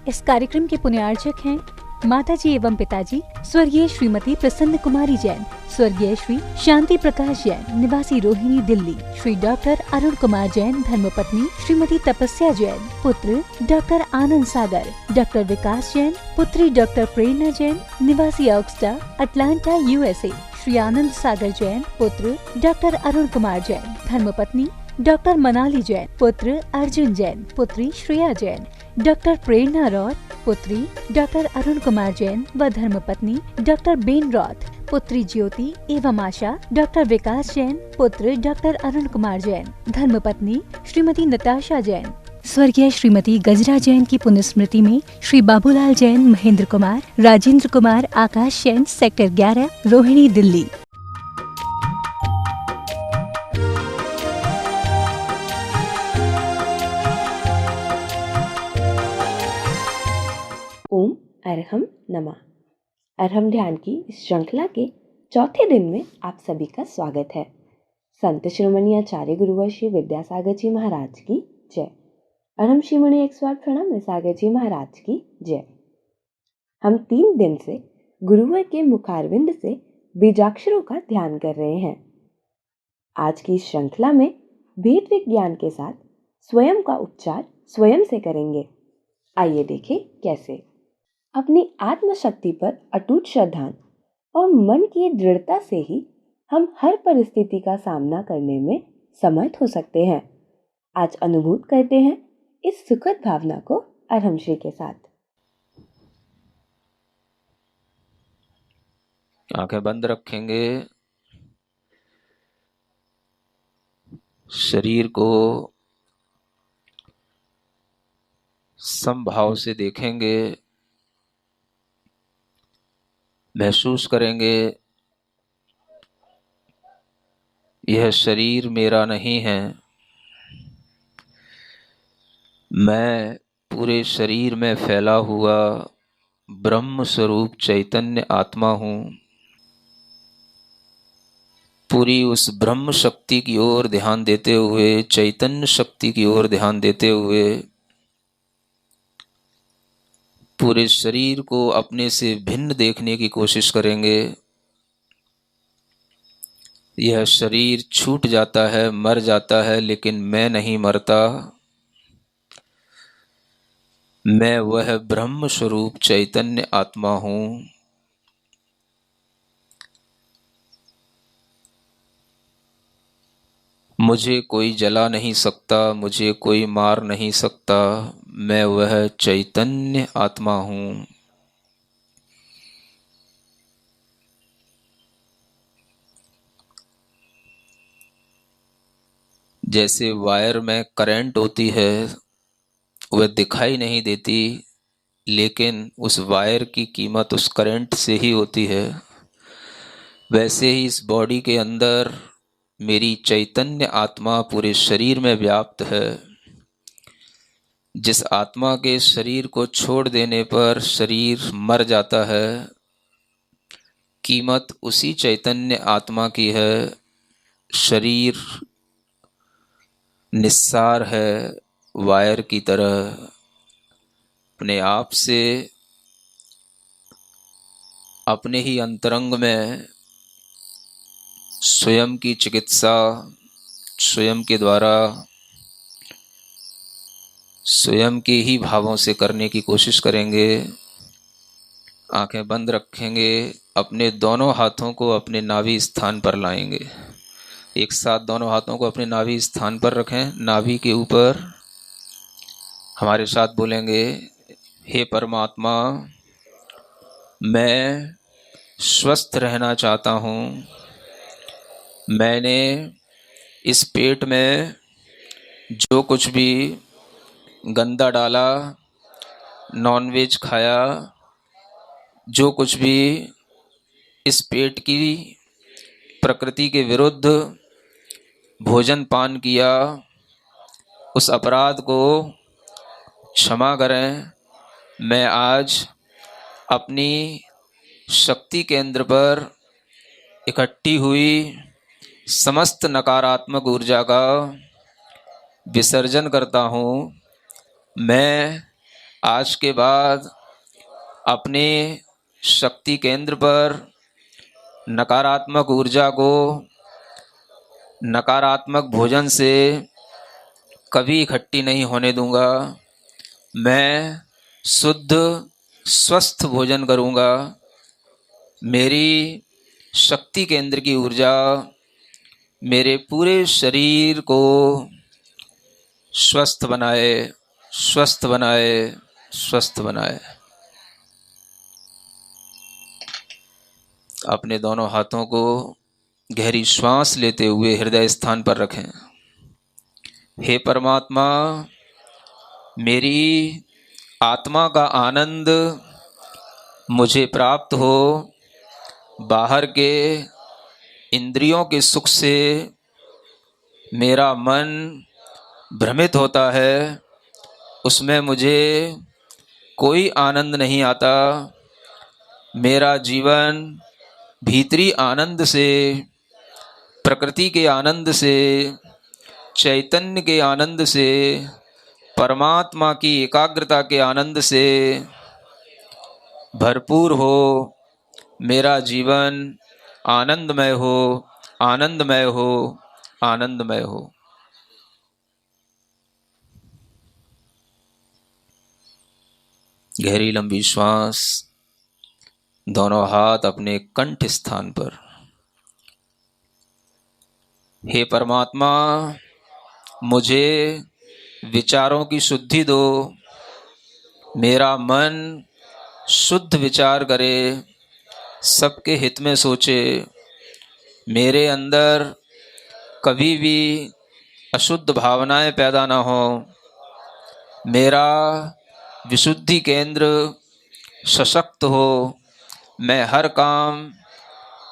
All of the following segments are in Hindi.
इस कार्यक्रम के पुण्यार्चक हैं माताजी एवं पिताजी स्वर्गीय श्रीमती प्रसन्न कुमारी जैन, स्वर्गीय श्री शांति प्रकाश जैन निवासी रोहिणी दिल्ली, श्री डॉक्टर अरुण कुमार जैन धर्मपत्नी श्रीमती तपस्या जैन, पुत्र डॉक्टर आनंद सागर, डॉक्टर विकास जैन, पुत्री डॉक्टर प्रेरणा जैन निवासी ऑक्सटा अटलांटा यूएसए, श्री आनंद सागर जैन, पुत्र डॉक्टर अरुण कुमार जैन, धर्मपत्नी डॉक्टर मनाली जैन, पुत्र अर्जुन जैन, पुत्री श्रेया जैन, डॉक्टर प्रेरणा रॉथ, पुत्री डॉक्टर अरुण कुमार जैन व धर्मपत्नी डॉक्टर बेन रॉथ, पुत्री ज्योति एवं आशा, डॉक्टर विकास जैन, पुत्र डॉक्टर अरुण कुमार जैन, धर्मपत्नी श्रीमती नताशा जैन, स्वर्गीय श्रीमती गजरा जैन की पुण्य स्मृति में श्री बाबूलाल जैन, महेंद्र कुमार, राजेंद्र कुमार, आकाश जैन, सेक्टर 11, रोहिणी दिल्ली। ओम अरहम नमः। अरहम ध्यान की इस श्रृंखला के चौथे दिन में आप सभी का स्वागत है। संत शिरोमणि आचार्य गुरुवर श्री विद्यासागर जी महाराज की जय। अरहम शिरोमणि 108 प्रणाम सागर जी महाराज की जय। हम 3 दिन से गुरुवर के मुखारविंद से बीजाक्षरों का ध्यान कर रहे हैं। आज की इस श्रृंखला में वेद विज्ञान के साथ स्वयं का उपचार स्वयं से करेंगे। आइए देखें कैसे। अपनी आत्मशक्ति पर अटूट श्रद्धा और मन की दृढ़ता से ही हम हर परिस्थिति का सामना करने में समर्थ हो सकते हैं। आज अनुभूत करते हैं इस सुखद भावना को अरहम श्री के साथ। आंखें बंद रखेंगे, शरीर को समभाव से देखेंगे, महसूस करेंगे यह शरीर मेरा नहीं है, मैं पूरे शरीर में फैला हुआ ब्रह्म स्वरूप चैतन्य आत्मा हूँ। पूरी उस ब्रह्म शक्ति की ओर ध्यान देते हुए, चैतन्य शक्ति की ओर ध्यान देते हुए पूरे शरीर को अपने से भिन्न देखने की कोशिश करेंगे। यह शरीर छूट जाता है, मर जाता है, लेकिन मैं नहीं मरता। मैं वह ब्रह्म स्वरूप चैतन्य आत्मा हूँ। मुझे कोई जला नहीं सकता, मुझे कोई मार नहीं सकता। मैं वह चैतन्य आत्मा हूँ। जैसे वायर में करंट होती है, वह दिखाई नहीं देती, लेकिन उस वायर की कीमत उस करंट से ही होती है। वैसे ही इस बॉडी के अंदर मेरी चैतन्य आत्मा पूरे शरीर में व्याप्त है। जिस आत्मा के शरीर को छोड़ देने पर शरीर मर जाता है, कीमत उसी चैतन्य आत्मा की है। शरीर निस्सार है, वायर की तरह अपने आप से अपने ही अंतरंग में स्वयं की चिकित्सा स्वयं के द्वारा स्वयं के ही भावों से करने की कोशिश करेंगे। आंखें बंद रखेंगे, अपने दोनों हाथों को अपने नाभि स्थान पर लाएंगे। एक साथ दोनों हाथों को अपने नाभि स्थान पर रखें। नाभि के ऊपर हमारे साथ बोलेंगे, हे परमात्मा, मैं स्वस्थ रहना चाहता हूँ। मैंने इस पेट में जो कुछ भी गंदा डाला, नॉनवेज खाया, जो कुछ भी इस पेट की प्रकृति के विरुद्ध भोजन पान किया, उस अपराध को क्षमा करें। मैं आज अपनी शक्ति केंद्र पर इकट्ठी हुई समस्त नकारात्मक ऊर्जा का विसर्जन करता हूँ। मैं आज के बाद अपने शक्ति केंद्र पर नकारात्मक ऊर्जा को नकारात्मक भोजन से कभी इकट्ठी नहीं होने दूंगा। मैं शुद्ध स्वस्थ भोजन करूंगा। मेरी शक्ति केंद्र की ऊर्जा मेरे पूरे शरीर को स्वस्थ बनाए, स्वस्थ बनाए, स्वस्थ बनाए। अपने दोनों हाथों को गहरी श्वास लेते हुए हृदय स्थान पर रखें। हे परमात्मा, मेरी आत्मा का आनंद मुझे प्राप्त हो। बाहर के इंद्रियों के सुख से मेरा मन भ्रमित होता है, उसमें मुझे कोई आनंद नहीं आता। मेरा जीवन भीतरी आनंद से, प्रकृति के आनंद से, चैतन्य के आनंद से, परमात्मा की एकाग्रता के आनंद से भरपूर हो। मेरा जीवन आनंदमय हो, आनंदमय हो, आनंदमय हो। गहरी लंबी श्वास। दोनों हाथ अपने कंठ स्थान पर। हे परमात्मा, मुझे विचारों की शुद्धि दो। मेरा मन शुद्ध विचार करे, सबके हित में सोचे। मेरे अंदर कभी भी अशुद्ध भावनाएं पैदा ना हो। मेरा विशुद्धि केंद्र सशक्त हो। मैं हर काम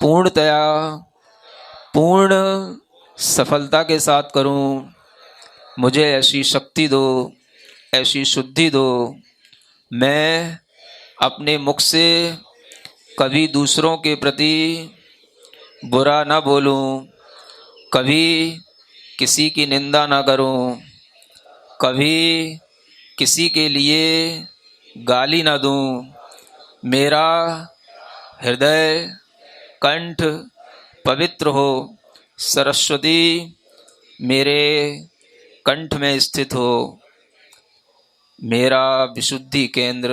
पूर्णतया पूर्ण सफलता के साथ करूं। मुझे ऐसी शक्ति दो, ऐसी शुद्धि दो। मैं अपने मुख से कभी दूसरों के प्रति बुरा ना बोलूं, कभी किसी की निंदा ना करूं, कभी किसी के लिए गाली ना दूं। मेरा हृदय कंठ पवित्र हो। सरस्वती मेरे कंठ में स्थित हो। मेरा विशुद्धि केंद्र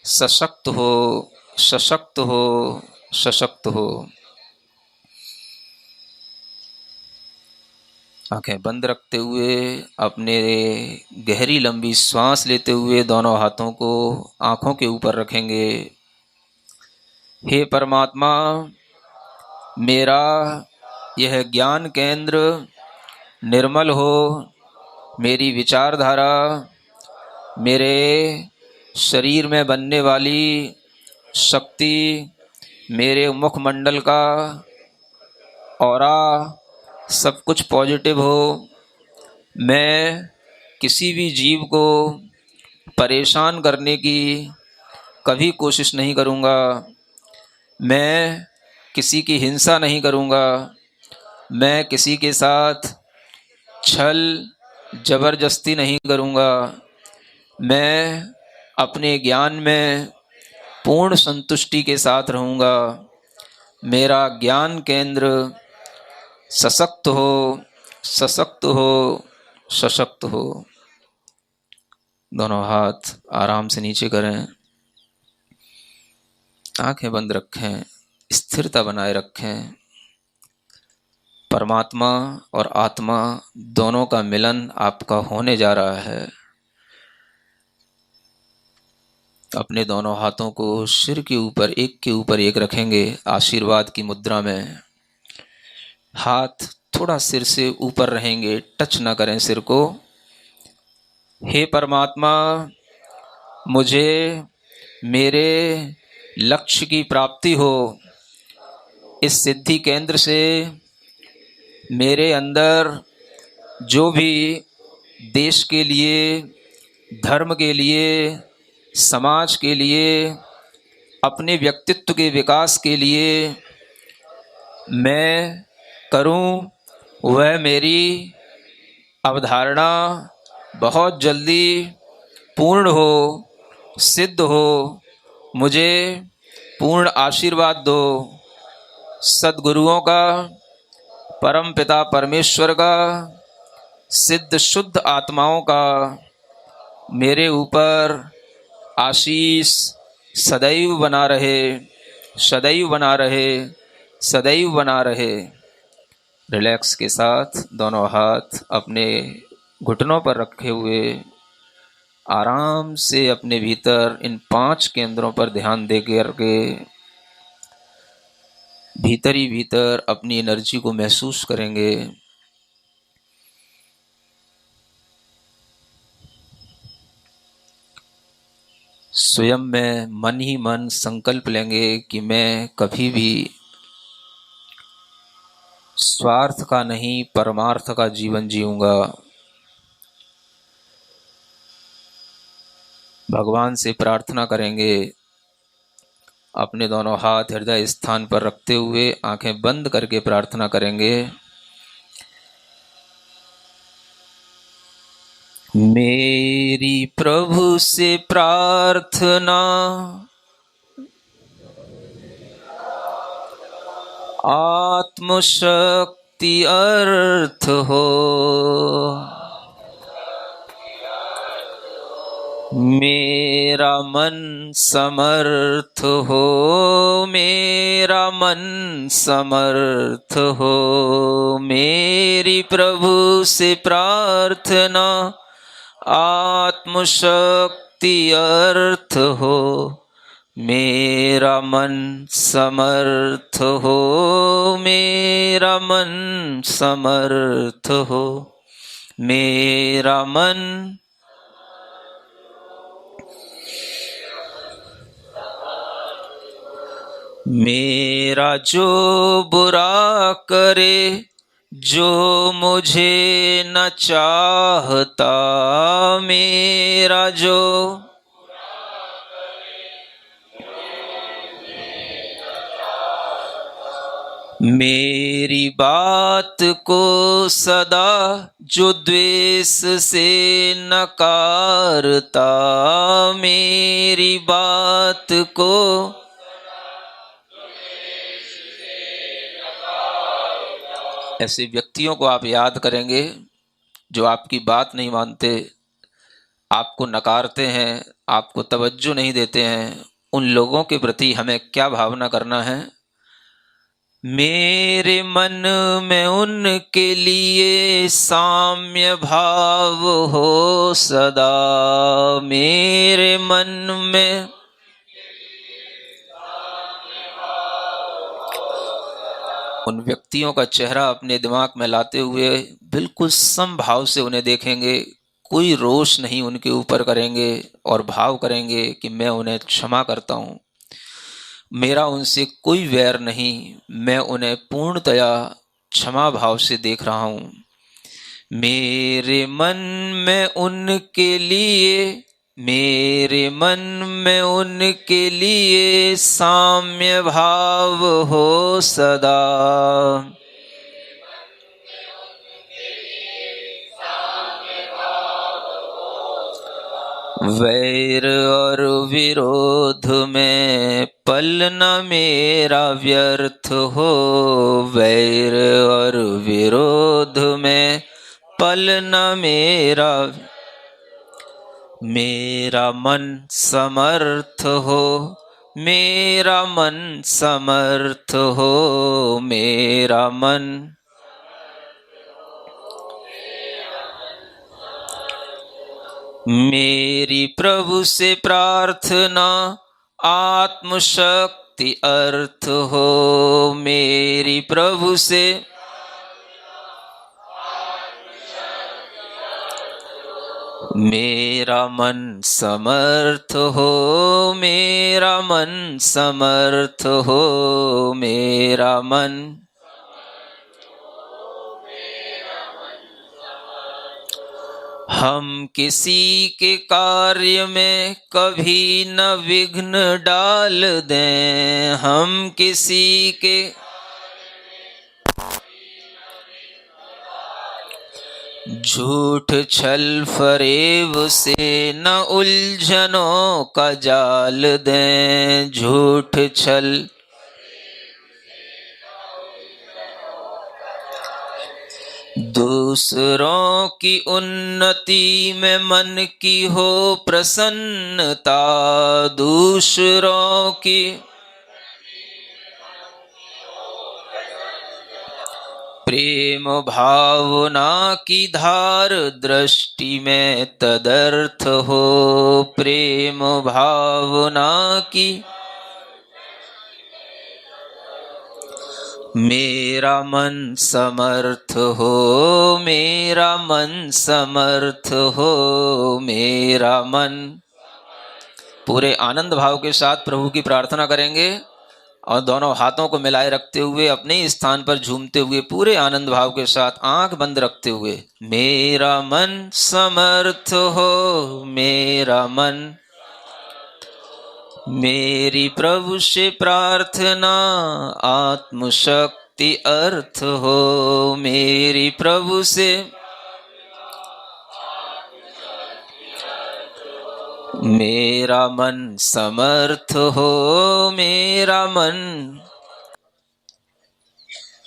सशक्त हो, सशक्त हो, सशक्त हो। आंखें बंद रखते हुए अपने गहरी लंबी श्वास लेते हुए दोनों हाथों को आंखों के ऊपर रखेंगे। हे परमात्मा, मेरा यह ज्ञान केंद्र निर्मल हो। मेरी विचारधारा मेरे शरीर में बनने वाली शक्ति, मेरे मुखमंडल का ऑरा सब कुछ पॉजिटिव हो। मैं किसी भी जीव को परेशान करने की कभी कोशिश नहीं करूँगा। मैं किसी की हिंसा नहीं करूँगा। मैं किसी के साथ छल जबरदस्ती नहीं करूँगा। मैं अपने ज्ञान में पूर्ण संतुष्टि के साथ रहूँगा। मेरा ज्ञान केंद्र सशक्त हो, सशक्त हो, सशक्त हो। दोनों हाथ आराम से नीचे करें। आंखें बंद रखें, स्थिरता बनाए रखें। परमात्मा और आत्मा दोनों का मिलन आपका होने जा रहा है। अपने दोनों हाथों को सिर के ऊपर एक रखेंगे आशीर्वाद की मुद्रा में। हाथ थोड़ा सिर से ऊपर रहेंगे, टच ना करें सिर को। हे परमात्मा, मुझे मेरे लक्ष्य की प्राप्ति हो। इस सिद्धि केंद्र से मेरे अंदर जो भी देश के लिए, धर्म के लिए, समाज के लिए, अपने व्यक्तित्व के विकास के लिए मैं करूं, वह मेरी अवधारणा बहुत जल्दी पूर्ण हो, सिद्ध हो। मुझे पूर्ण आशीर्वाद दो। सद्गुरुओं का, परम पिता परमेश्वर का, सिद्ध शुद्ध आत्माओं का मेरे ऊपर आशीष सदैव बना रहे, सदैव बना रहे, सदैव बना रहे। रिलैक्स के साथ दोनों हाथ अपने घुटनों पर रखे हुए आराम से अपने भीतर इन 5 केंद्रों पर ध्यान दे करके भीतर ही भीतर अपनी एनर्जी को महसूस करेंगे। स्वयं में मन ही मन संकल्प लेंगे कि मैं कभी भी स्वार्थ का नहीं, परमार्थ का जीवन जीऊंगा। भगवान से प्रार्थना करेंगे। अपने दोनों हाथ हृदय स्थान पर रखते हुए आंखें बंद करके प्रार्थना करेंगे। मेरी प्रभु से प्रार्थना, आत्मशक्ति अर्थ हो। मेरा मन समर्थ हो, मेरा मन समर्थ हो। मेरी प्रभु से प्रार्थना, आत्मशक्ति अर्थ हो। मेरा मन समर्थ हो, मेरा मन समर्थ हो। मेरा मन मेरा जो बुरा करे, जो मुझे न चाहता, मेरा जो मेरी बात को सदा जो द्वेष से नकारता, मेरी बात को ऐसे व्यक्तियों को आप याद करेंगे जो आपकी बात नहीं मानते, आपको नकारते हैं, आपको तवज्जो नहीं देते हैं। उन लोगों के प्रति हमें क्या भावना करना है? मेरे मन में उनके लिए साम्य भाव हो सदा। मेरे मन में उन व्यक्तियों का चेहरा अपने दिमाग में लाते हुए बिल्कुल समभाव से उन्हें देखेंगे। कोई रोष नहीं उनके ऊपर करेंगे और भाव करेंगे कि मैं उन्हें क्षमा करता हूँ, मेरा उनसे कोई वैर नहीं, मैं उन्हें पूर्णतया क्षमा भाव से देख रहा हूँ। मेरे मन में उनके लिए, मेरे मन में उनके लिए साम्य भाव हो सदा। वैर और विरोध में पल न मेरा व्यर्थ हो। वैर और विरोध में पल न मेरा, मेरा मन समर्थ हो, मेरा मन समर्थ हो। मेरा मन मेरी प्रभु से प्रार्थना, आत्मशक्ति अर्थ हो। मेरी प्रभु से मेरा मन समर्थ हो, मेरा मन समर्थ हो। मेरा मन हम किसी के कार्य में कभी न विघ्न डाल दें। हम किसी के झूठ छल फरेब से न उलझनों का जाल दें, झूठ छल दूसरों की उन्नति में मन की हो प्रसन्नता, दूसरों की प्रेम भावना की धार दृष्टि में तदर्थ हो, प्रेम भावना की मेरा मन समर्थ हो, मेरा मन समर्थ हो, मेरा मन। पूरे आनंद भाव के साथ प्रभु की प्रार्थना करेंगे और दोनों हाथों को मिलाए रखते हुए अपने स्थान पर झूमते हुए पूरे आनंद भाव के साथ आंख बंद रखते हुए, मेरा मन समर्थ हो, मेरा मन। मेरी प्रभु से प्रार्थना आत्मशक्ति अर्थ हो, मेरी प्रभु से मेरा मन समर्थ हो, मेरा मन।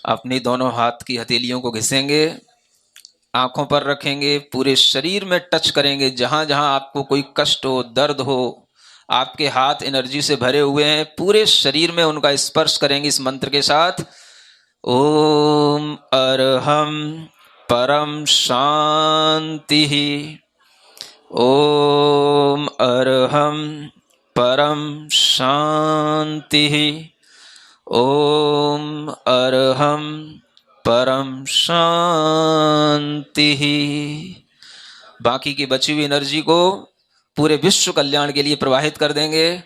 अपनी दोनों हाथ की हथेलियों को घिसेंगे, आंखों पर रखेंगे, पूरे शरीर में टच करेंगे। जहां जहां आपको कोई कष्ट हो, दर्द हो, आपके हाथ एनर्जी से भरे हुए हैं, पूरे शरीर में उनका स्पर्श करेंगे इस मंत्र के साथ। ओम अरहम परम शांति, ओम अरहम परम शांति, ओम अरहम परम शांति। बाकी की बची हुई एनर्जी को पूरे विश्व कल्याण के लिए प्रवाहित कर देंगे।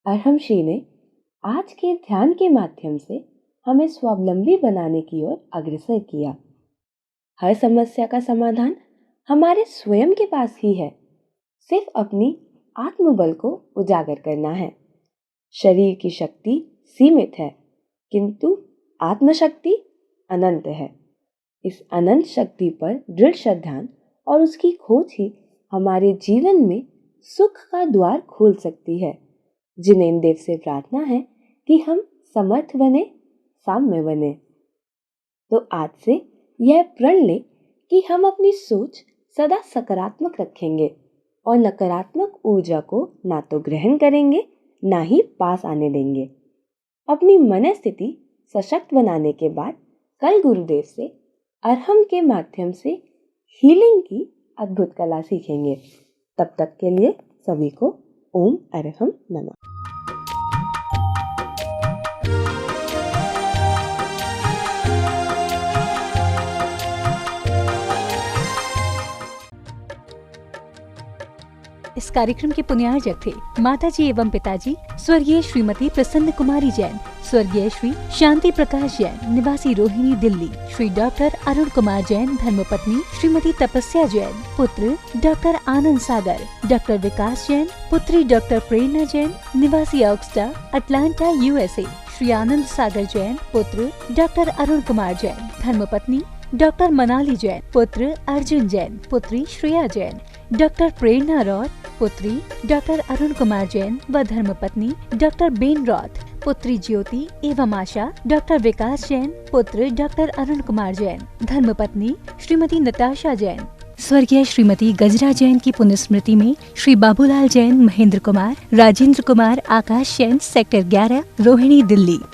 अरहम श्री ने आज के ध्यान के माध्यम से हमें स्वावलंबी बनाने की ओर अग्रसर किया। हर समस्या का समाधान हमारे स्वयं के पास ही है, सिर्फ अपनी आत्मबल को उजागर करना है। शरीर की शक्ति सीमित है, किंतु आत्मशक्ति अनंत है। इस अनंत शक्ति पर दृढ़ श्रद्धा और उसकी खोज ही हमारे जीवन में सुख का द्वार खोल सकती है। जिनेंद्र देव से प्रार्थना है कि हम समर्थ बने, साम्य बने। तो आज से यह प्रण ले कि हम अपनी सोच सदा सकारात्मक रखेंगे और नकारात्मक ऊर्जा को ना तो ग्रहण करेंगे, ना ही पास आने देंगे। अपनी मन स्थिति सशक्त बनाने के बाद कल गुरुदेव से अरहम के माध्यम से हीलिंग की अद्भुत कला सीखेंगे। तब तक के लिए सभी को ओम अरहम नमः। इस कार्यक्रम के पुण्यार्जक थे माताजी एवं पिताजी स्वर्गीय श्रीमती प्रसन्न कुमारी जैन, स्वर्गीय श्री शांति प्रकाश जैन, निवासी रोहिणी दिल्ली, श्री डॉक्टर अरुण कुमार जैन, धर्मपत्नी श्रीमती तपस्या जैन, पुत्र डॉक्टर आनंद सागर, डॉक्टर विकास जैन, पुत्री डॉक्टर प्रेरणा जैन, निवासी ऑक्सटा, अटलांटा, यूएसए, श्री आनंद सागर जैन, पुत्र डॉक्टर अरुण कुमार जैन, धर्मपत्नी डॉक्टर मनाली जैन, पुत्र अर्जुन जैन, पुत्री श्रेया जैन, डॉक्टर प्रेरणा रॉथ, पुत्री डॉक्टर अरुण कुमार जैन व धर्मपत्नी डॉक्टर बेन रॉथ, पुत्री ज्योति एवं आशा, डॉक्टर विकास जैन, पुत्र डॉक्टर अरुण कुमार जैन, धर्मपत्नी श्रीमती नताशा जैन। स्वर्गीय श्रीमती गजरा जैन की पुण्यस्मृति में श्री बाबूलाल जैन, महेंद्र कुमार, राजेंद्र कुमार, आकाश जैन, सेक्टर 11, रोहिणी, दिल्ली।